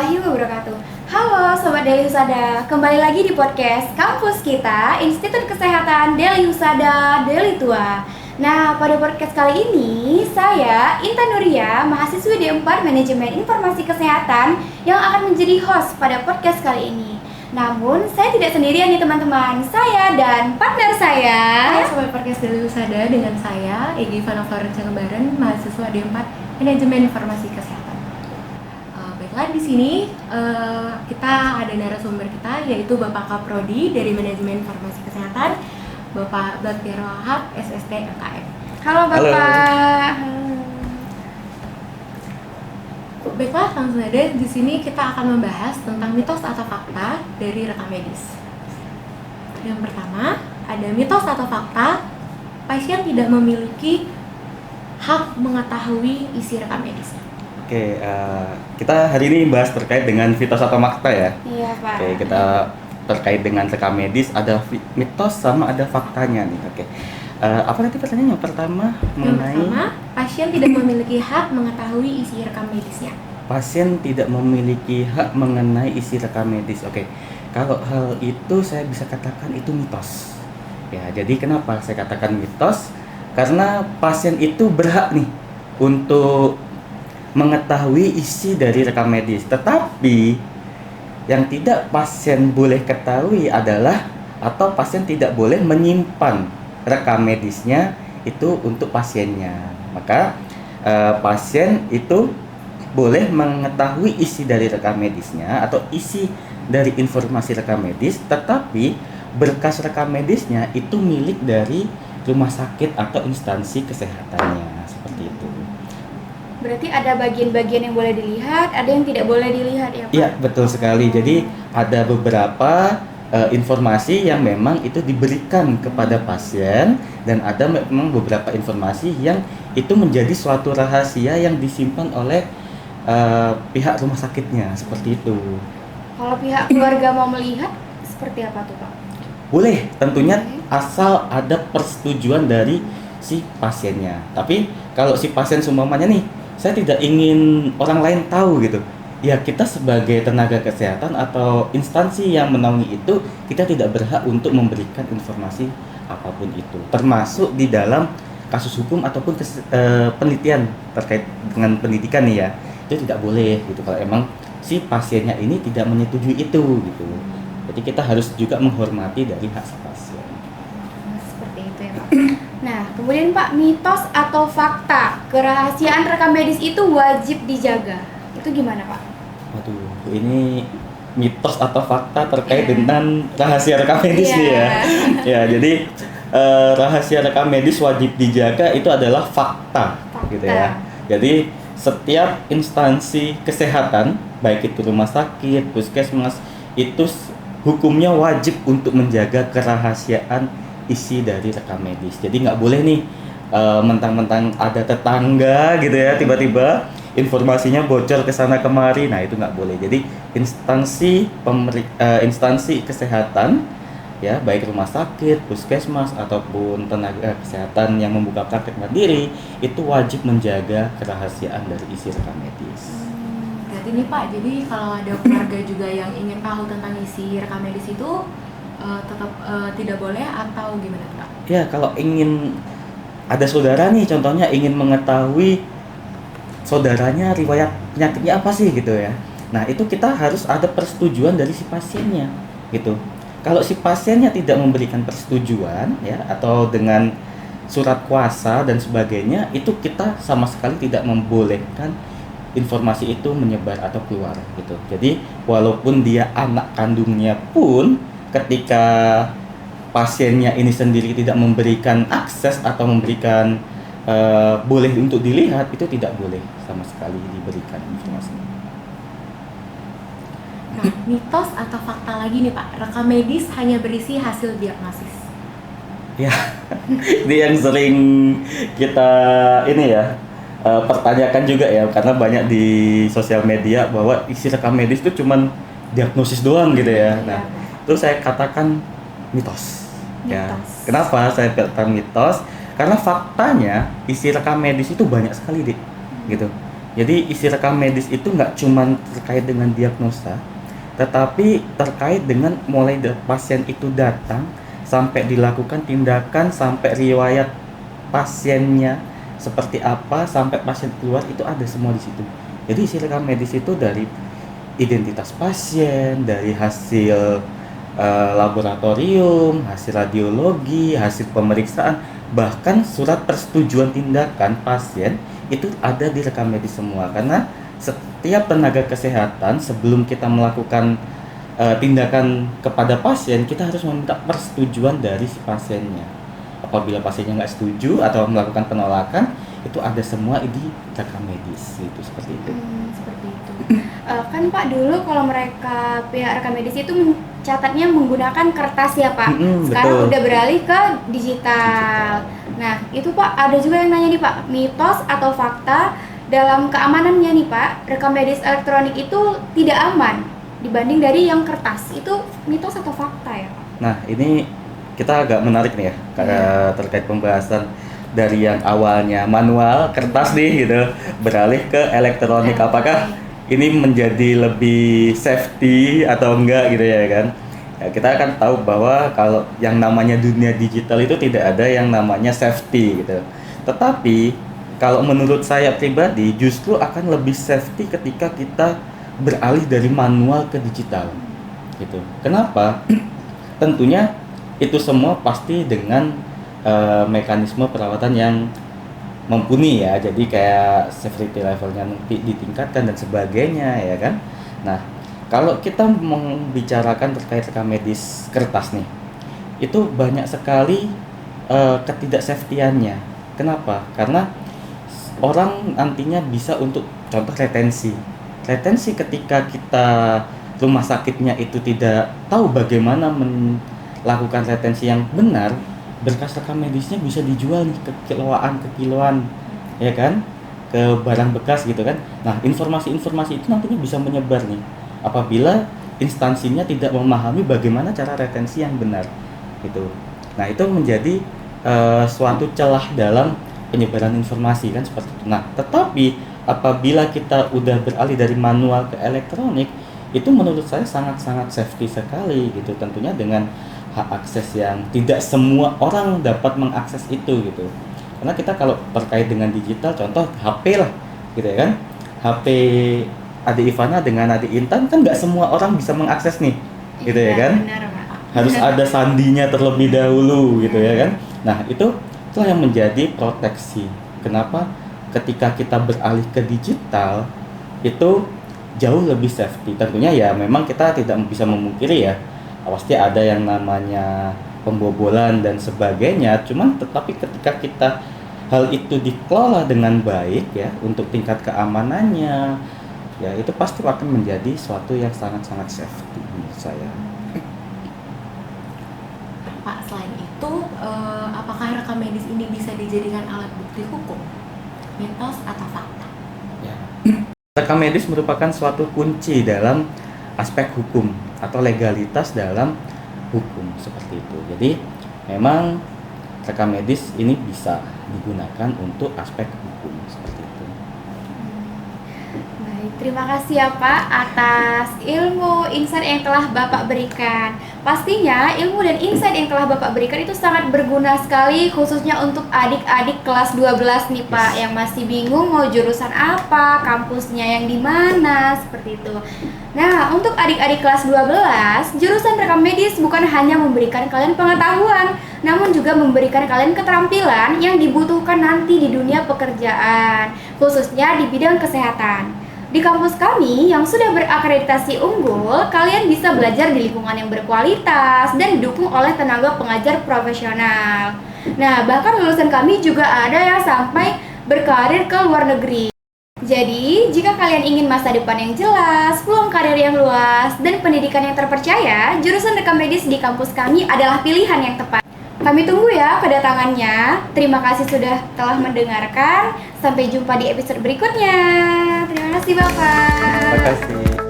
warahmatullahi wabarakatuh. Halo Sobat Deli Husada, kembali lagi di podcast kampus kita, Institut Kesehatan Deli Husada, Deli Tua. Nah, pada podcast kali ini, saya Intan Nuria, mahasiswi D4 Manajemen Informasi Kesehatan yang akan menjadi host pada podcast kali ini. Namun, saya tidak sendirian nih teman-teman, saya dan partner saya. Hai Sobat Podcast Deli Husada, dengan saya Egy Vana Florencia Lebaran, mahasiswa D4 Manajemen Informasi Kesehatan. Baiklah, di sini kita ada narasumber kita, yaitu Bapak Kaprodi dari Manajemen Informasi Kesehatan, Bapak Baktiar Wahab, SST LKM. Halo Bapak. Baiklah, langsung saja di sini kita akan membahas tentang mitos atau fakta dari rekam medis. Yang pertama, ada mitos atau fakta pasien tidak memiliki hak mengetahui isi rekam medisnya. Oke, kita hari ini bahas terkait dengan mitos atau fakta ya. Iya Pak. Oke, kita terkait dengan rekam medis ada mitos sama ada faktanya nih. Oke, apa tadi pertanyaannya? Yang pertama mengenai Yang pertama, pasien tidak memiliki hak mengetahui isi rekam medisnya. pasien tidak memiliki hak mengenai isi rekam medis. Oke, kalau hal itu saya bisa katakan itu mitos. Ya, jadi kenapa saya katakan mitos? Karena pasien itu berhak nih untuk mengetahui isi dari rekam medis, tetapi yang tidak pasien boleh ketahui adalah atau pasien tidak boleh menyimpan rekam medisnya itu untuk pasiennya. Maka pasien itu boleh mengetahui isi dari rekam medisnya atau isi dari informasi rekam medis, tetapi berkas rekam medisnya itu milik dari rumah sakit atau instansi kesehatannya, seperti itu. Berarti ada bagian-bagian yang boleh dilihat, ada yang tidak boleh dilihat ya Pak? Iya, betul sekali. Jadi ada beberapa informasi yang memang itu diberikan kepada pasien dan ada memang beberapa informasi yang itu menjadi suatu rahasia yang disimpan oleh pihak rumah sakitnya, seperti itu. Kalau pihak keluarga mau melihat, seperti apa tuh Pak? Boleh, tentunya Oke. asal ada persetujuan dari si pasiennya. Tapi kalau si pasien seumpamanya nih, saya tidak ingin orang lain tahu gitu. Ya, kita sebagai tenaga kesehatan atau instansi yang menaungi itu, kita tidak berhak untuk memberikan informasi apapun itu. Termasuk di dalam kasus hukum ataupun penelitian terkait dengan pendidikan nih ya. Itu tidak boleh gitu kalau emang si pasiennya ini tidak menyetujui itu gitu. Jadi kita harus juga menghormati dari hak si pasien. Seperti itu ya Pak. Nah, kemudian Pak, mitos atau fakta kerahasiaan rekam medis itu wajib dijaga. Itu gimana Pak? Waduh, ini mitos atau fakta terkait dengan rahasia rekam medis nih ya. Ya, jadi rahasia rekam medis wajib dijaga itu adalah fakta. Gitu ya. Jadi setiap instansi kesehatan, baik itu rumah sakit, puskesmas, itu hukumnya wajib untuk menjaga kerahasiaan isi dari rekam medis. Jadi nggak boleh nih mentang-mentang ada tetangga gitu ya, tiba-tiba informasinya bocor ke sana kemari. Nah, itu nggak boleh. Jadi instansi kesehatan ya, baik rumah sakit, puskesmas ataupun tenaga kesehatan yang membuka praktek mandiri itu wajib menjaga kerahasiaan dari isi rekam medis. Berarti nih Pak, jadi kalau ada keluarga juga yang ingin tahu tentang isi rekam medis itu tetap tidak boleh atau gimana Pak? Ya, kalau ingin ada saudara nih contohnya ingin mengetahui saudaranya riwayat penyakitnya apa sih gitu ya. Nah, itu kita harus ada persetujuan dari si pasiennya gitu. Kalau si pasiennya tidak memberikan persetujuan ya atau dengan surat kuasa dan sebagainya, itu kita sama sekali tidak membolehkan informasi itu menyebar atau keluar gitu. Jadi walaupun dia anak kandungnya pun, ketika pasiennya ini sendiri tidak memberikan akses atau memberikan boleh untuk dilihat, itu tidak boleh sama sekali diberikan informasinya. Nah, mitos atau fakta lagi nih Pak, rekam medis hanya berisi hasil diagnosis. Ya, ini yang sering kita ini ya pertanyakan juga ya, karena banyak di sosial media bahwa isi rekam medis itu cuman diagnosis doang gitu ya. Nah, itu saya katakan mitos. Ya, kenapa saya katakan mitos? Karena faktanya isi rekam medis itu banyak sekali gitu. Jadi isi rekam medis itu nggak cuma terkait dengan diagnosa, tetapi terkait dengan mulai pasien itu datang sampai dilakukan tindakan, sampai riwayat pasiennya seperti apa, sampai pasien keluar, itu ada semua di situ. Jadi isi rekam medis itu dari identitas pasien, dari hasil laboratorium, hasil radiologi, hasil pemeriksaan, bahkan surat persetujuan tindakan pasien itu ada di rekam medis semua. Karena setiap tenaga kesehatan sebelum kita melakukan tindakan kepada pasien, kita harus meminta persetujuan dari si pasiennya. Apabila pasiennya nggak setuju atau melakukan penolakan, itu ada semua di rekam medis, itu seperti itu. Seperti itu. Kan Pak, dulu kalau mereka pihak rekam medis itu mencatatnya menggunakan kertas ya Pak. Sekarang betul. udah beralih ke digital. Nah itu Pak, ada juga yang nanya nih Pak, mitos atau fakta dalam keamanannya nih Pak, rekam medis elektronik itu tidak aman dibanding dari yang kertas. Itu mitos atau fakta ya Pak? Nah, ini kita agak menarik nih ya, karena terkait pembahasan dari yang awalnya manual, kertas nih gitu, beralih ke elektronik. Apakah ini menjadi lebih safety atau enggak gitu ya kan? Ya, kita akan tahu bahwa kalau yang namanya dunia digital itu tidak ada yang namanya safety gitu. Tetapi kalau menurut saya pribadi justru akan lebih safety ketika kita beralih dari manual ke digital gitu. Kenapa? Tentunya itu semua pasti dengan mekanisme perawatan yang mumpuni ya, jadi kayak safety levelnya ditingkatkan dan sebagainya ya kan. Nah, kalau kita membicarakan terkait rekam medis kertas nih, itu banyak sekali ketidaksafetyannya. Kenapa? Karena orang nantinya bisa untuk contoh retensi ketika kita rumah sakitnya itu tidak tahu bagaimana melakukan retensi yang benar, berkas rekam medisnya bisa dijual nih ke kiloan ya kan, ke barang bekas gitu kan. Nah, informasi-informasi itu nantinya bisa menyebar nih apabila instansinya tidak memahami bagaimana cara retensi yang benar gitu. Nah, itu menjadi suatu celah dalam penyebaran informasi kan, seperti itu. Nah, tetapi apabila kita udah beralih dari manual ke elektronik, itu menurut saya sangat-sangat safety sekali gitu, tentunya dengan hak akses yang tidak semua orang dapat mengakses itu gitu. Karena kita kalau terkait dengan digital, contoh HP lah gitu ya kan, HP Ade Ivana dengan Ade Intan kan nggak semua orang bisa mengakses nih gitu ya kan. Benar, Pak. Harus ada sandinya terlebih dahulu gitu ya kan. Nah, itulah yang menjadi proteksi. Kenapa ketika kita beralih ke digital itu jauh lebih safety. Tentunya ya memang kita tidak bisa memungkiri ya, pasti ada yang namanya pembobolan dan sebagainya. Cuman tetapi ketika kita hal itu dikelola dengan baik ya, untuk tingkat keamanannya ya, itu pasti akan menjadi suatu yang sangat-sangat safety menurut saya. Pak, selain itu, apakah rekam medis ini bisa dijadikan alat bukti hukum? Mitos atau fakta? Ya. Rekam medis merupakan suatu kunci dalam aspek hukum atau legalitas dalam hukum, seperti itu. Jadi memang rekam medis ini bisa digunakan untuk aspek hukum, seperti itu. Baik, terima kasih ya Pak atas ilmu insight yang telah Bapak berikan. Pastinya ilmu dan insight yang telah Bapak berikan itu sangat berguna sekali, khususnya untuk adik-adik kelas 12 nih Pak, yang masih bingung mau jurusan apa, kampusnya yang di mana, seperti itu. Nah, untuk adik-adik kelas 12, jurusan rekam medis bukan hanya memberikan kalian pengetahuan, namun juga memberikan kalian keterampilan yang dibutuhkan nanti di dunia pekerjaan, khususnya di bidang kesehatan. Di kampus kami yang sudah berakreditasi unggul, kalian bisa belajar di lingkungan yang berkualitas dan didukung oleh tenaga pengajar profesional. Nah, bahkan lulusan kami juga ada yang sampai berkarir ke luar negeri. Jadi, jika kalian ingin masa depan yang jelas, peluang karir yang luas, dan pendidikan yang terpercaya, jurusan rekam medis di kampus kami adalah pilihan yang tepat. Kami tunggu ya kedatangannya. Terima kasih sudah telah mendengarkan. Sampai jumpa di episode berikutnya. Terima kasih Bapak. Terima kasih.